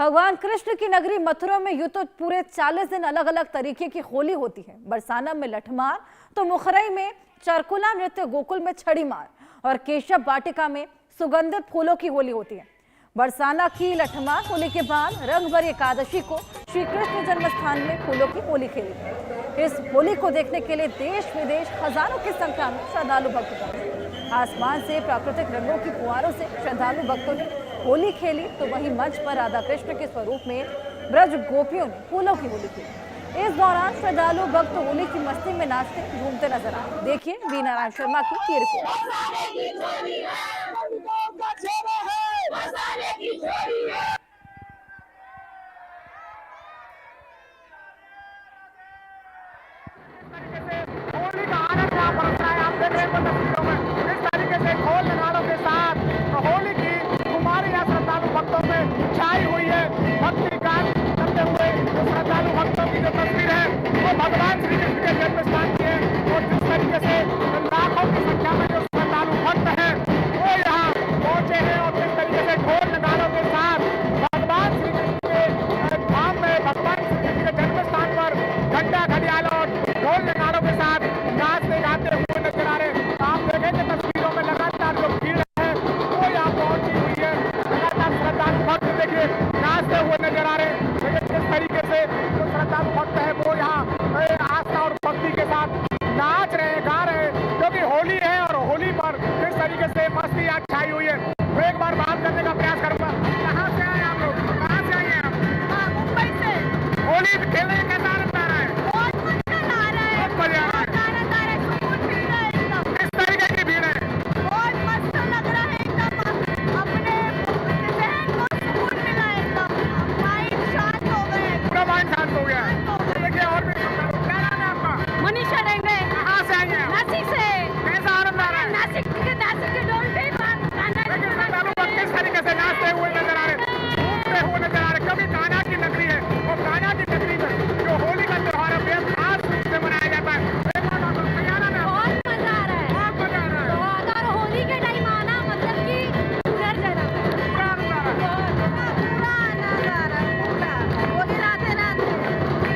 भगवान कृष्ण की नगरी मथुरा में यूं तो पूरे 40 दिन अलग अलग तरीके की होली होती है। बरसाना में लठमार, तो मुखरई में चरकुला नृत्य, गोकुल में छड़ी मार और केशव वाटिका में सुगंधित फूलों की होली होती है। बरसाना की लठमार होली के बाद रंग भरी एकादशी को श्री कृष्ण जन्म स्थान में फूलों की होली खेली। इस होली को देखने के लिए देश विदेश हजारों की संख्या में श्रद्धालु भक्त पहुंचे। आसमान से प्राकृतिक रंगों की फुहारों से श्रद्धालु भक्तों ने होली खेली, तो वहीं मंच पर राधा कृष्ण के स्वरूप में ब्रज गोपियों ने फूलों की होली खेली। इस दौरान श्रद्धालु भक्त होली की मस्ती में नाचते झूमते नजर आए। देखिए वी नारायण शर्मा की रिपोर्ट। होली का आनंद यहाँ बरसता है। आप देख रहे हैं तस्वीरों में इस तरीके से ढोल नगाड़ों के साथ होली की खुमारी यहाँ श्रद्धालु भक्तों में छाई हुई है। भक्ति गान करते हुए जो श्रद्धालु भक्तों की जो तस्वीर है वो भगवान श्री कृष्ण के जन्म स्थान की है। और जिस तरीके से लाखों की संख्या में जो श्रद्धालु भक्त हैं वो यहाँ पहुंचे हैं और जिस तरीके से ढोल नगाड़ों के साथ भगवान श्री कृष्ण के धाम में, भगवान श्री कृष्ण के जन्म स्थान पर घंटा घड़ियाल और ढोल नगाड़ों के साथ नाचते गाते हुए नजर आ रहे हैं। आप देखेंगे तस्वीरों में लगातार जो भीड़ है वो यहाँ पहुंची हुई है। लगातार श्रद्धालु भक्त देखिए नाचते हुए नजर आ रहे हैं। लेकिन जिस तरीके से जो श्रद्धालु भक्त है वो यहाँ आस्था और भक्ति के साथ नाच रहे, गा रहे, क्योंकि होली है और होली पर जिस तरीके से मस्ती आज छाई हुई है। तो एक बार बात करने का प्रयास करूंगा। कहाँ से आए आप लोग? कहाँ से आए हैं आप? मुंबई से। होली खेलने कैसा आनंद आ रहा है? मजा आ रहा है। किस तरीके की भीड़ है? बहुत मस्त लग रहा है एकदम। अपने जहन को सुकून मिला एकदम। माइंड शांत हो गए। पूरा माइंड शांत हो गया। देखिए और भी क्या नाम है आपका? मनीषा डेंगरे। कहाँ से आई हैं? नासिक से। कैसा आनंद आ रहा है? नासिक के ढोल पे देखिए श्रद्धालु भक्त किस तरीके से नाचते हुए नजर आ रहे हैं, घूमते हुए नजर आ रहे हैं। क्योंकि कान्हा की नगरी है और कान्हा की नगरी में जो होली का त्योहार है बेहद खास रूप से मनाया जाता है। बहुत मजा आ रहा है। बहुत मजा आ रहा है। बहुत। और होली के टाइम आना मतलब कि घर जाना। पूरा आनंद आ रहा है। पूरा आनंद आ रहा है। पूरा होली रात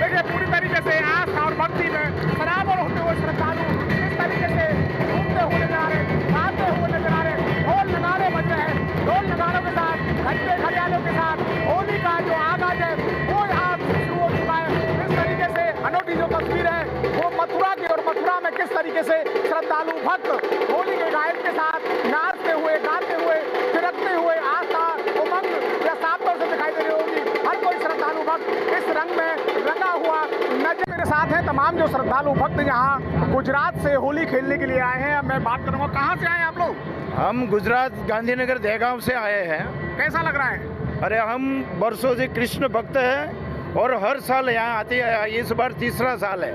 देखिए पूरी तरीके से आस्था और भक्ति में सराबोर होते हुए श्रद्धालु इस तरीके से घूमते हुए नजर आ रहे हैं, गाते हुए नजर आ रहे हैं। ढोल नगाड़े बज रहे हैं। ढोल नगाड़ों के साथ, घंटे घड़ियालों के साथ होली का जो आगाज है वो यहाँ शुरू हो चुका है। इस तरीके से अनोखी जो तस्वीर है वो मथुरा की, और मथुरा में किस तरीके से श्रद्धालु भक्त होली के गायक के साथ नाचते हुए, गाते हुए, थिरकते हुए आस्था उमंग या साफ तौर से दिखाई दे रही होगी। हर कोई श्रद्धालु भक्त इस रंग में रंगा हुआ नजर। मेरे साथ हैं तमाम जो श्रद्धालु भक्त यहाँ गुजरात से होली खेलने के लिए आए हैं। मैं बात करूंगा, कहाँ से आए आप लोग? हम गुजरात गांधीनगर दहगांव से आए हैं। कैसा लग रहा है? अरे हम बरसों से कृष्ण भक्त हैं और हर साल यहाँ आते हैं। इस बार तीसरा साल है।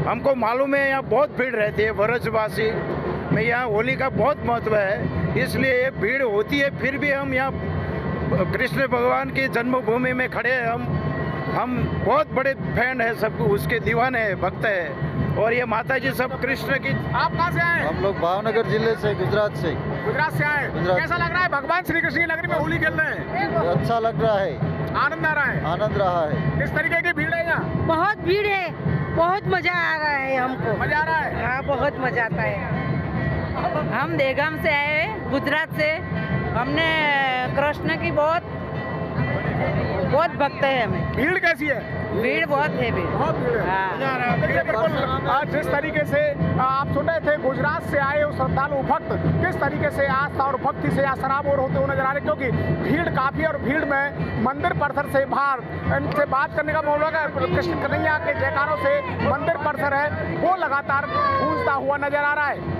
हमको मालूम है यहाँ बहुत भीड़ रहती है। ब्रजवासी में यहाँ होली का बहुत महत्व है, इसलिए ये भीड़ होती है। फिर भी हम यहाँ कृष्ण भगवान की जन्मभूमि में खड़े हैं। हम बहुत बड़े फैन है, सबको उसके दीवाने हैं, भक्त है। और ये माता जी सब कृष्ण की। आप कहाँ से आए? हम लोग भावनगर जिले से, गुजरात से। गुजरात से आए। गुजरात। कैसा लग रहा है? भगवान श्री कृष्ण की नगरी में होली खेल रहे हैं। अच्छा लग रहा है, आनंद आ रहा है। आनंद रहा है। किस तरीके की भीड़ है यहाँ? बहुत भीड़ है, बहुत मजा आ रहा है हमको। मजा आ रहा है? हाँ, बहुत मजा आता है। हम देगाम से आए हैं, गुजरात से। हमने कृष्ण की बहुत भक्त है हमें। भीड़ कैसी है? भीड़ बहुत है। बहुत भीड़ है। हाँ। देखिए बिल्कुल आज जिस तरीके से आप सुन रहे थे गुजरात से आए हो श्रद्धालु भक्त किस तरीके से आस्था और भक्ति से सराबोर होते हुए नजर आ रहे, क्योंकि भीड़ काफी है और भीड़ में मंदिर परिसर से बाहर इनसे बात करने का मौका है। कृष्ण कन्हैया के जयकारों से मंदिर परिसर है वो लगातार गूंजता हुआ नजर आ रहा है।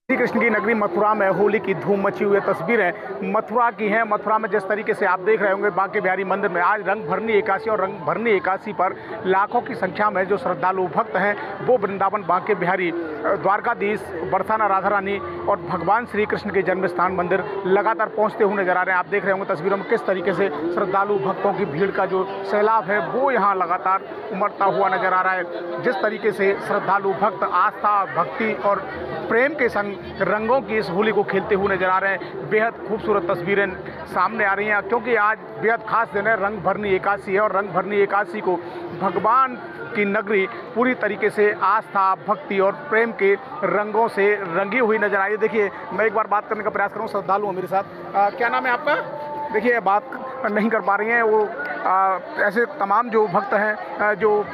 श्री कृष्ण की नगरी मथुरा में होली की धूम मची हुई तस्वीरें मथुरा की हैं। मथुरा में जिस तरीके से आप देख रहे होंगे बांके बिहारी मंदिर में आज रंग भरनी एकादशी, और रंग भरनी एकादशी पर लाखों की संख्या में जो श्रद्धालु भक्त हैं वो वृंदावन बांके बिहारी, द्वारकाधीश, बरसाना राधा रानी और भगवान श्री कृष्ण के जन्म स्थान मंदिर लगातार पहुँचते हुए नजर आ रहे हैं। आप देख रहे होंगे तस्वीरों में किस तरीके से श्रद्धालु भक्तों की भीड़ का जो सैलाब है वो यहाँ लगातार उमड़ता हुआ नजर आ रहा है। जिस तरीके से श्रद्धालु भक्त आस्था, भक्ति और प्रेम के संग रंगों की इस होली को खेलते हुए नजर आ रहे हैं। बेहद खूबसूरत तस्वीरें सामने आ रही हैं क्योंकि आज बेहद खास दिन है, रंग भरनी एकादशी है और रंग भरनी एकादशी को भगवान की नगरी पूरी तरीके से आस्था, भक्ति और प्रेम के रंगों से रंगी हुई नजर आई है। देखिए, मैं एक बार बात करने का प्रयास करूँ, श्रद्धालु मेरे साथ। क्या नाम है आपका? देखिए, बात नहीं कर पा रही हैं वो। ऐसे तमाम जो भक्त हैं जो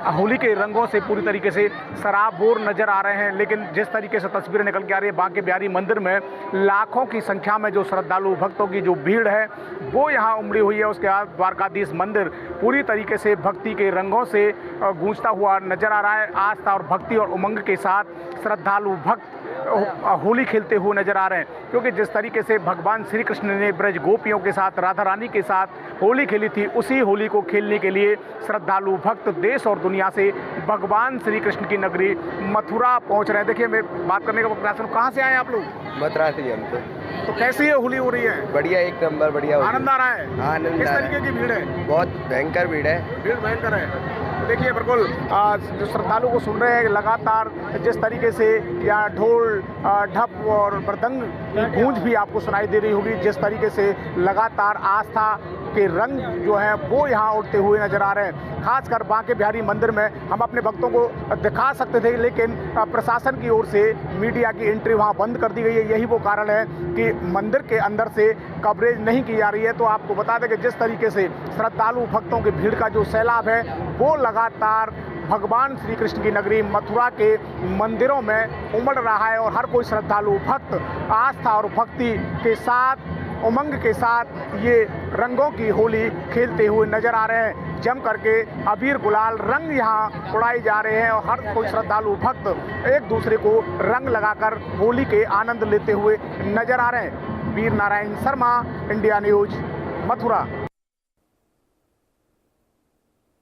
होली के रंगों से पूरी तरीके से सराबोर नजर आ रहे हैं, लेकिन जिस तरीके से तस्वीरें निकल के आ रही है बांके बिहारी मंदिर में लाखों की संख्या में जो श्रद्धालु भक्तों की जो भीड़ है वो यहाँ उमड़ी हुई है। उसके बाद द्वारकाधीश मंदिर पूरी तरीके से भक्ति के रंगों से गूंजता हुआ नजर आ रहा है। आस्था और भक्ति और उमंग के साथ श्रद्धालु भक्त होली खेलते हुए नजर आ रहे हैं क्योंकि जिस तरीके से भगवान श्री कृष्ण ने ब्रज गोपियों के साथ, राधा रानी के साथ होली खेली थी, उसी होली को खेलने के लिए श्रद्धालु भक्त देश और दुनिया से भगवान श्री कृष्ण की नगरी मथुरा पहुंच रहे हैं। देखिए, मैं बात करने का प्रयास करूं, कहाँ से आए आप लोग? मथुरा से हम तो कैसी है होली हो रही है? बढ़िया, एक नंबर बढ़िया। आनंद आ रहा है? आनंद किस आ रहा तरीके की भीड़ है? बहुत भयंकर भीड़ है। भीड़ भयंकर है। देखिए, बिल्कुल जो श्रद्धालु को सुन रहे हैं लगातार जिस तरीके से यहाँ ढोल, ढप और मृदंग की गूंज भी आपको सुनाई दे रही होगी। जिस तरीके से लगातार आस्था के रंग जो हैं वो यहाँ उड़ते हुए नजर आ रहे हैं। खासकर बांके बिहारी मंदिर में हम अपने भक्तों को दिखा सकते थे, लेकिन प्रशासन की ओर से मीडिया की एंट्री वहाँ बंद कर दी गई है। यही वो कारण है कि मंदिर के अंदर से कवरेज नहीं की जा रही है। तो आपको बता दें कि जिस तरीके से श्रद्धालु भक्तों की भीड़ का जो सैलाब है वो लगातार भगवान श्री कृष्ण की नगरी मथुरा के मंदिरों में उमड़ रहा है और हर कोई श्रद्धालु भक्त आस्था और भक्ति के साथ, उमंग के साथ ये रंगों की होली खेलते हुए नजर आ रहे हैं। जम करके अबीर गुलाल रंग यहाँ उड़ाए जा रहे हैं और हर कोई श्रद्धालु भक्त एक दूसरे को रंग लगाकर होली के आनंद लेते हुए नजर आ रहे हैं। Veer Narayan Sharma, India news, Mathura.